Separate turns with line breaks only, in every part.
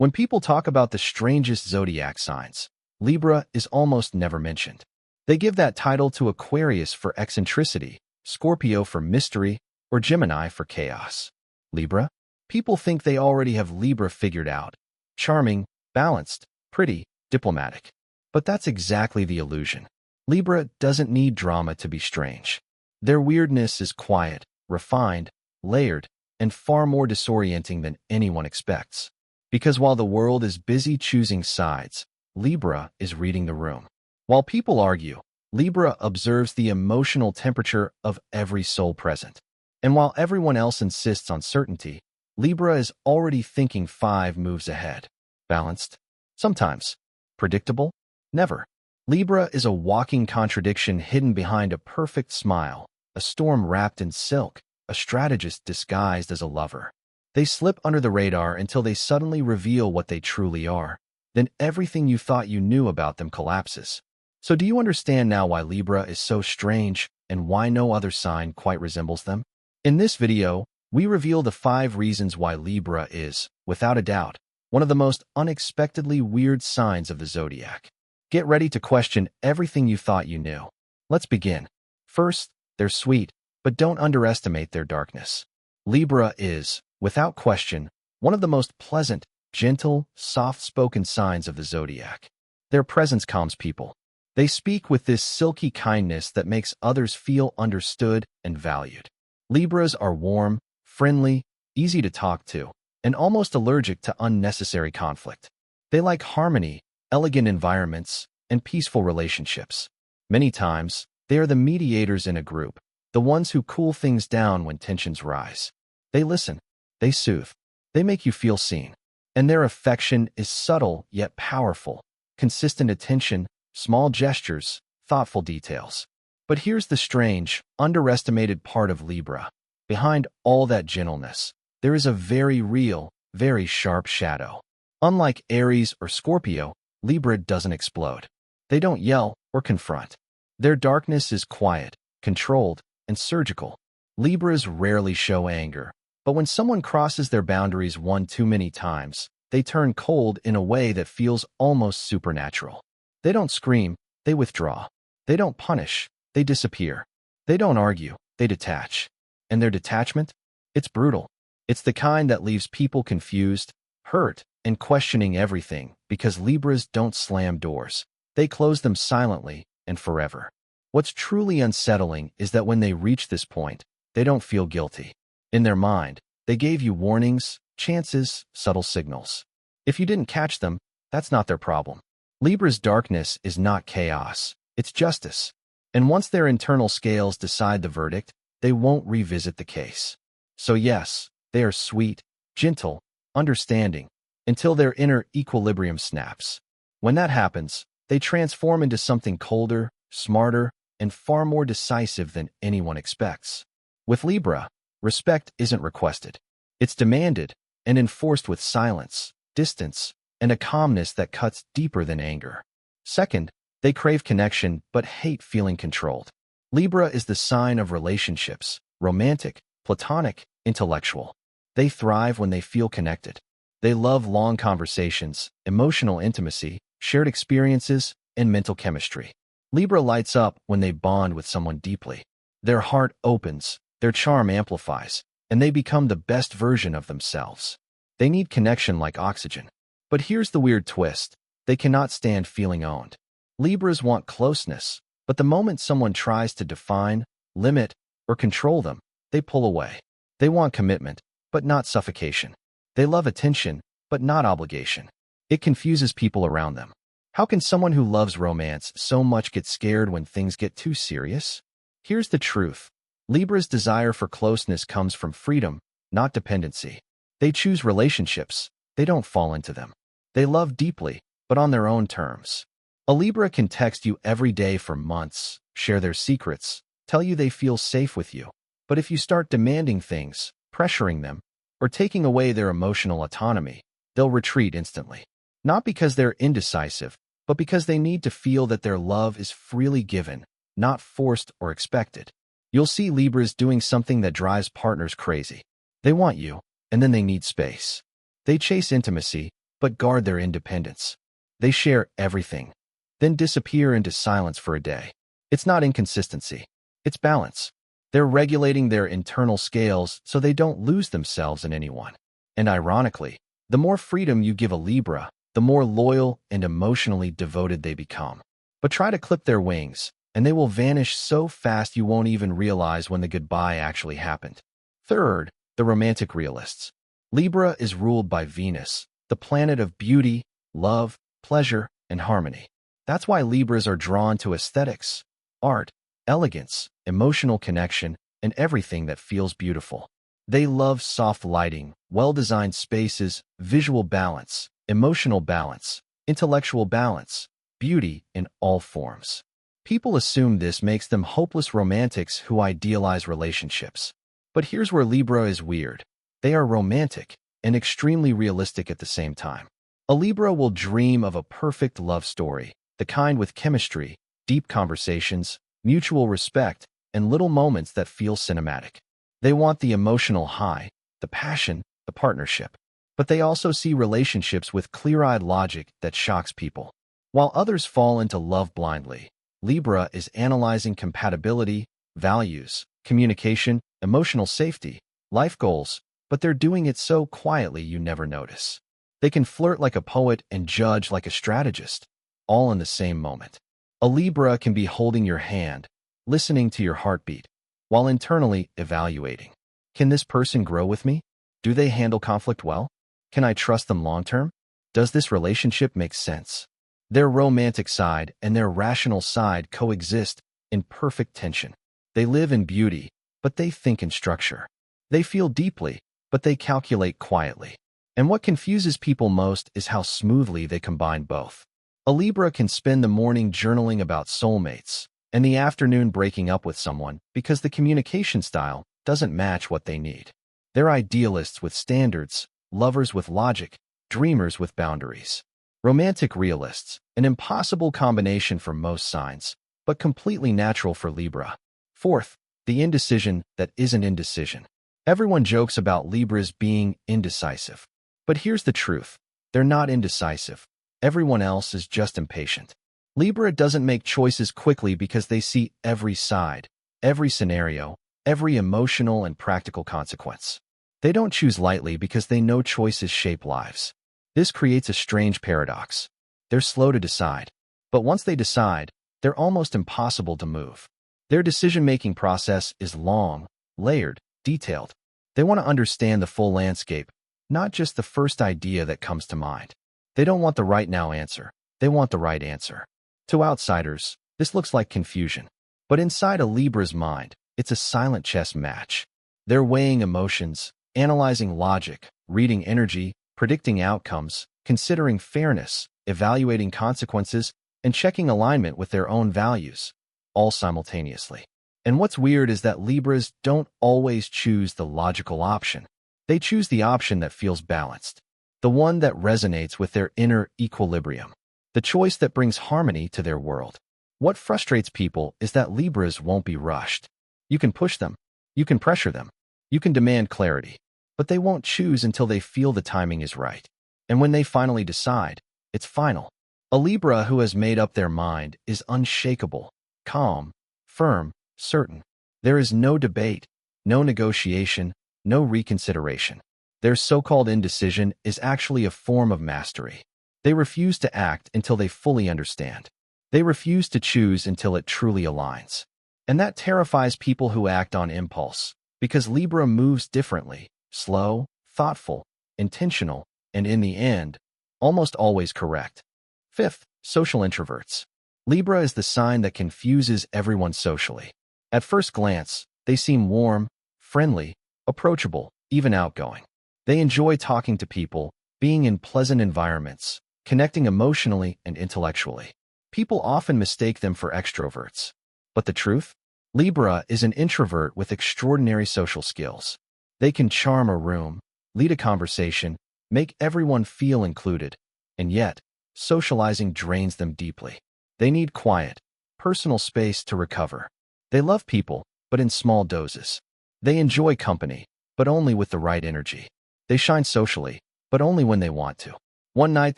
When people talk about the strangest zodiac signs, Libra is almost never mentioned. They give that title to Aquarius for eccentricity, Scorpio for mystery, or Gemini for chaos. Libra? People think they already have Libra figured out. Charming, balanced, pretty, diplomatic. But that's exactly the illusion. Libra doesn't need drama to be strange. Their weirdness is quiet, refined, layered, and far more disorienting than anyone expects. Because while the world is busy choosing sides, Libra is reading the room. While people argue, Libra observes the emotional temperature of every soul present. And while everyone else insists on certainty, Libra is already thinking 5 moves ahead. Balanced? Sometimes. Predictable? Never. Libra is a walking contradiction hidden behind a perfect smile, a storm wrapped in silk, a strategist disguised as a lover. They slip under the radar until they suddenly reveal what they truly are. Then everything you thought you knew about them collapses. So do you understand now why Libra is so strange and why no other sign quite resembles them? In this video, we reveal the 5 reasons why Libra is, without a doubt, one of the most unexpectedly weird signs of the zodiac. Get ready to question everything you thought you knew. Let's begin. First, they're sweet, but don't underestimate their darkness. Libra is, without question, one of the most pleasant, gentle, soft-spoken signs of the zodiac. Their presence calms people. They speak with this silky kindness that makes others feel understood and valued. Libras are warm, friendly, easy to talk to, and almost allergic to unnecessary conflict. They like harmony, elegant environments, and peaceful relationships. Many times, they are the mediators in a group, the ones who cool things down when tensions rise. They listen, they soothe, they make you feel seen. And their affection is subtle yet powerful, consistent attention, small gestures, thoughtful details. But here's the strange, underestimated part of Libra. Behind all that gentleness, there is a very real, very sharp shadow. Unlike Aries or Scorpio, Libra doesn't explode. They don't yell or confront. Their darkness is quiet, controlled, and surgical. Libras rarely show anger, but when someone crosses their boundaries one too many times, they turn cold in a way that feels almost supernatural. They don't scream, they withdraw. They don't punish, they disappear. They don't argue, they detach. And their detachment? It's brutal. It's the kind that leaves people confused, hurt, and questioning everything because Libras don't slam doors. They close them silently and forever. What's truly unsettling is that when they reach this point, they don't feel guilty. In their mind, they gave you warnings, chances, subtle signals. If you didn't catch them, that's not their problem. Libra's darkness is not chaos, it's justice. And once their internal scales decide the verdict, they won't revisit the case. So yes, they are sweet, gentle, understanding, until their inner equilibrium snaps. When that happens, they transform into something colder, smarter, and far more decisive than anyone expects. With Libra, respect isn't requested. It's demanded and enforced with silence, distance, and a calmness that cuts deeper than anger. Second, they crave connection but hate feeling controlled. Libra is the sign of relationships, romantic, platonic, intellectual. They thrive when they feel connected. They love long conversations, emotional intimacy, shared experiences, and mental chemistry. Libra lights up when they bond with someone deeply. Their heart opens, their charm amplifies, and they become the best version of themselves. They need connection like oxygen. But here's the weird twist. They cannot stand feeling owned. Libras want closeness, but the moment someone tries to define, limit, or control them, they pull away. They want commitment, but not suffocation. They love attention, but not obligation. It confuses people around them. How can someone who loves romance so much get scared when things get too serious? Here's the truth. Libra's desire for closeness comes from freedom, not dependency. They choose relationships. They don't fall into them. They love deeply, but on their own terms. A Libra can text you every day for months, share their secrets, tell you they feel safe with you. But if you start demanding things, pressuring them, or taking away their emotional autonomy, they'll retreat instantly. Not because they're indecisive, but because they need to feel that their love is freely given, not forced or expected. You'll see Libras doing something that drives partners crazy. They want you, and then they need space. They chase intimacy, but guard their independence. They share everything, then disappear into silence for a day. It's not inconsistency. It's balance. They're regulating their internal scales so they don't lose themselves in anyone. And ironically, the more freedom you give a Libra, the more loyal and emotionally devoted they become. But try to clip their wings, and they will vanish so fast you won't even realize when the goodbye actually happened. Third, the romantic realists. Libra is ruled by Venus, the planet of beauty, love, pleasure, and harmony. That's why Libras are drawn to aesthetics, art, elegance, emotional connection, and everything that feels beautiful. They love soft lighting, well-designed spaces, visual balance, emotional balance, intellectual balance, beauty in all forms. People assume this makes them hopeless romantics who idealize relationships. But here's where Libra is weird. They are romantic and extremely realistic at the same time. A Libra will dream of a perfect love story, the kind with chemistry, deep conversations, mutual respect, and little moments that feel cinematic. They want the emotional high, the passion, the partnership. But they also see relationships with clear-eyed logic that shocks people. While others fall into love blindly, Libra is analyzing compatibility, values, communication, emotional safety, life goals, but they're doing it so quietly you never notice. They can flirt like a poet and judge like a strategist, all in the same moment. A Libra can be holding your hand, listening to your heartbeat, while internally evaluating. Can this person grow with me? Do they handle conflict well? Can I trust them long-term? Does this relationship make sense? Their romantic side and their rational side coexist in perfect tension. They live in beauty, but they think in structure. They feel deeply, but they calculate quietly. And what confuses people most is how smoothly they combine both. A Libra can spend the morning journaling about soulmates and the afternoon breaking up with someone because the communication style doesn't match what they need. They're idealists with standards, lovers with logic, dreamers with boundaries. Romantic realists, an impossible combination for most signs, but completely natural for Libra. Fourth, the indecision that isn't indecision. Everyone jokes about Libras being indecisive. But here's the truth. They're not indecisive. Everyone else is just impatient. Libra doesn't make choices quickly because they see every side, every scenario, every emotional and practical consequence. They don't choose lightly because they know choices shape lives. This creates a strange paradox. They're slow to decide, but once they decide, they're almost impossible to move. Their decision-making process is long, layered, detailed. They want to understand the full landscape, not just the first idea that comes to mind. They don't want the right now answer. They want the right answer. To outsiders, this looks like confusion. But inside a Libra's mind, it's a silent chess match. They're weighing emotions, analyzing logic, reading energy, predicting outcomes, considering fairness, evaluating consequences, and checking alignment with their own values, all simultaneously. And what's weird is that Libras don't always choose the logical option. They choose the option that feels balanced, the one that resonates with their inner equilibrium, the choice that brings harmony to their world. What frustrates people is that Libras won't be rushed. You can push them, you can pressure them, you can demand clarity, but they won't choose until they feel the timing is right. And when they finally decide, it's final. A Libra who has made up their mind is unshakable, calm, firm, certain. There is no debate, no negotiation, no reconsideration. Their so-called indecision is actually a form of mastery. They refuse to act until they fully understand. They refuse to choose until it truly aligns. And that terrifies people who act on impulse, because Libra moves differently, slow, thoughtful, intentional, and in the end, almost always correct. Fifth, social introverts. Libra is the sign that confuses everyone socially. At first glance, they seem warm, friendly, approachable, even outgoing. They enjoy talking to people, being in pleasant environments, connecting emotionally and intellectually. People often mistake them for extroverts. But the truth? Libra is an introvert with extraordinary social skills. They can charm a room, lead a conversation, make everyone feel included, and yet, socializing drains them deeply. They need quiet, personal space to recover. They love people, but in small doses. They enjoy company, but only with the right energy. They shine socially, but only when they want to. One night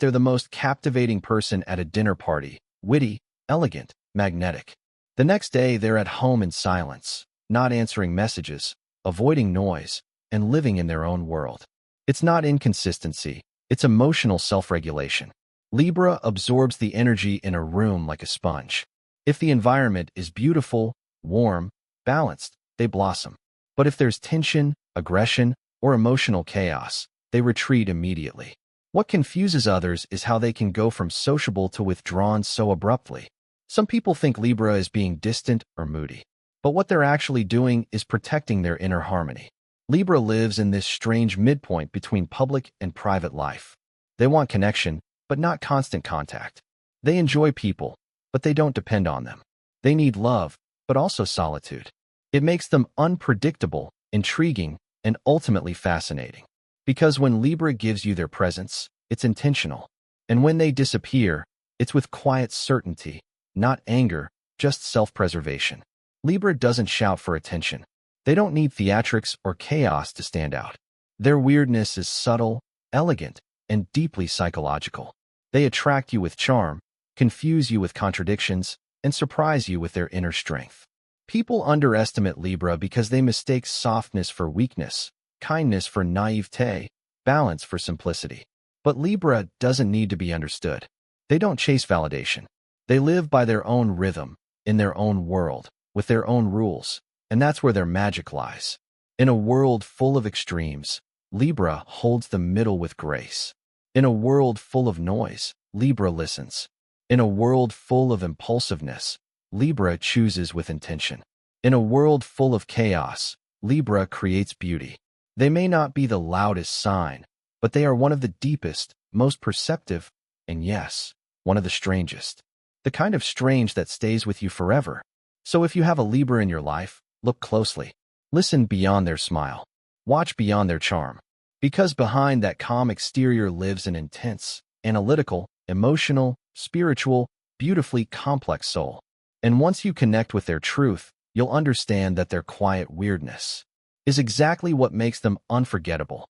they're the most captivating person at a dinner party, witty, elegant, magnetic. The next day they're at home in silence, not answering messages, avoiding noise, and living in their own world. It's not inconsistency, it's emotional self-regulation. Libra absorbs the energy in a room like a sponge. If the environment is beautiful, warm, balanced, they blossom. But if there's tension, aggression, or emotional chaos, they retreat immediately. What confuses others is how they can go from sociable to withdrawn so abruptly. Some people think Libra is being distant or moody, but what they're actually doing is protecting their inner harmony. Libra lives in this strange midpoint between public and private life. They want connection, but not constant contact. They enjoy people, but they don't depend on them. They need love, but also solitude. It makes them unpredictable, intriguing, and ultimately fascinating. Because when Libra gives you their presence, it's intentional. And when they disappear, it's with quiet certainty, not anger, just self-preservation. Libra doesn't shout for attention. They don't need theatrics or chaos to stand out. Their weirdness is subtle, elegant, and deeply psychological. They attract you with charm, confuse you with contradictions, and surprise you with their inner strength. People underestimate Libra because they mistake softness for weakness, kindness for naivete, balance for simplicity. But Libra doesn't need to be understood. They don't chase validation. They live by their own rhythm, in their own world, with their own rules, and that's where their magic lies. In a world full of extremes, Libra holds the middle with grace. In a world full of noise, Libra listens. In a world full of impulsiveness, Libra chooses with intention. In a world full of chaos, Libra creates beauty. They may not be the loudest sign, but they are one of the deepest, most perceptive, and yes, one of the strangest. The kind of strange that stays with you forever. So if you have a Libra in your life, look closely. Listen beyond their smile. Watch beyond their charm. Because behind that calm exterior lives an intense, analytical, emotional, spiritual, beautifully complex soul. And once you connect with their truth, you'll understand that their quiet weirdness is exactly what makes them unforgettable.